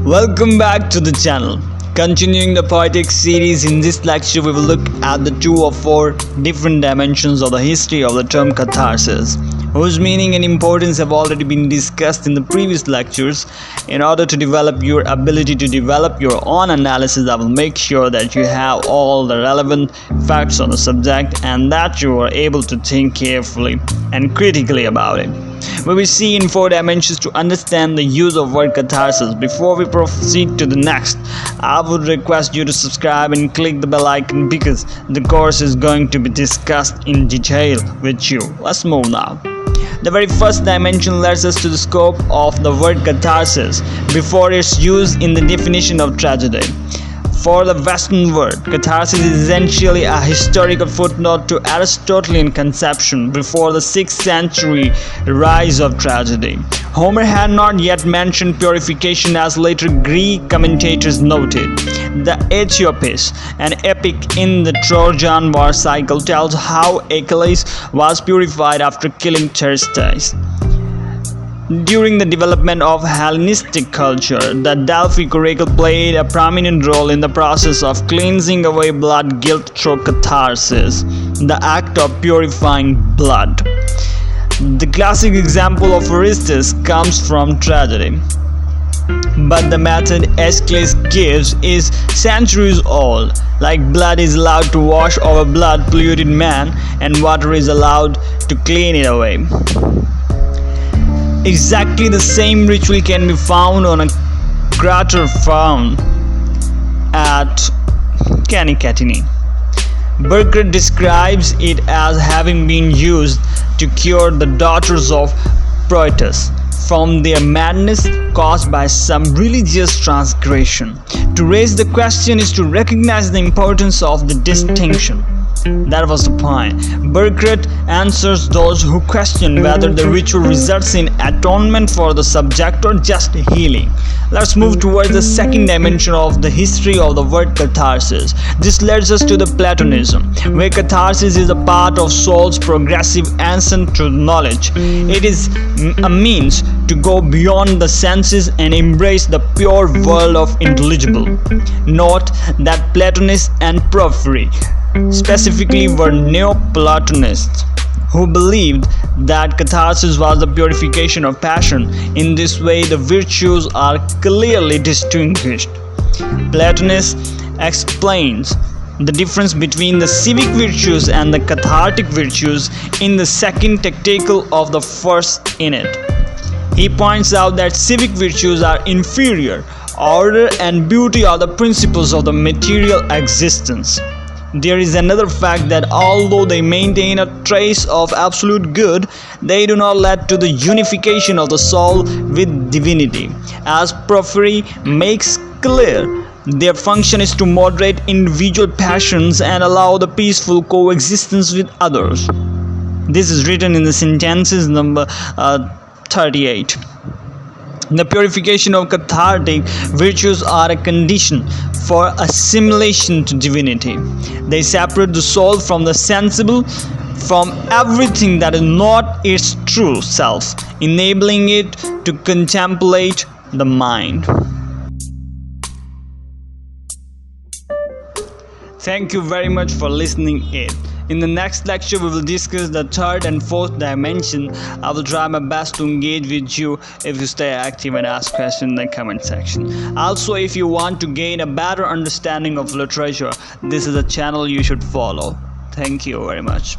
Welcome back to the channel. Continuing the Poetics series, in this lecture we will look at the 2 or 4 different dimensions of the history of the term catharsis, whose meaning and importance have already been discussed in the previous lectures. In order to develop your ability to develop your own analysis, I will make sure that you have all the relevant facts on the subject and that you are able to think carefully and critically about it. We will see in 4 dimensions to understand the use of word catharsis. Before we proceed to the next, I would request you to subscribe and click the bell icon because the course is going to be discussed in detail with you. Let's move now. The very first dimension leads us to the scope of the word catharsis before its use in the definition of tragedy. For the Western world, catharsis is essentially a historical footnote to Aristotelian conception before the 6th century rise of tragedy. Homer had not yet mentioned purification, as later Greek commentators noted. The Aethiopis, an epic in the Trojan War cycle, tells how Achilles was purified after killing Thersites. During the development of Hellenistic culture, the Delphic oracle played a prominent role in the process of cleansing away blood guilt through catharsis, the act of purifying blood. The classic example of Aristotle comes from tragedy, but the method Aeschylus gives is centuries old. Like blood is allowed to wash over blood-polluted man, and water is allowed to clean it away. Exactly the same ritual can be found on a crater found at Kanikatini. Burkert describes it as having been used to cure the daughters of Poetics from their madness caused by some religious transgression. To raise the question is to recognize the importance of the distinction. That was the point. Burkert answers those who question whether the ritual results in atonement for the subject or just healing. Let's move towards the second dimension of the history of the word catharsis. This leads us to the Platonism, where catharsis is a part of soul's progressive ascent to knowledge. It is a means to go beyond the senses and embrace the pure world of intelligible. Note that Platonists and Porphyry specifically were Neoplatonists who believed that catharsis was the purification of passion. In this way, the virtues are clearly distinguished. Platonist explains the difference between the civic virtues and the cathartic virtues in the second tactical of the first in it. He points out that civic virtues are inferior. Order and beauty are the principles of the material existence. There is another fact that although they maintain a trace of absolute good, they do not lead to the unification of the soul with divinity. As Porphyry makes clear, their function is to moderate individual passions and allow the peaceful coexistence with others. This is written in the sentences number 38. The purification of cathartic virtues are a condition for assimilation to divinity. They separate the soul from the sensible, from everything that is not its true self, enabling it to contemplate the mind. Thank you very much for listening in. In the next lecture, we will discuss the 3rd and 4th dimension. I will try my best to engage with you if you stay active and ask questions in the comment section. Also, if you want to gain a better understanding of literature, this is a channel you should follow. Thank you very much.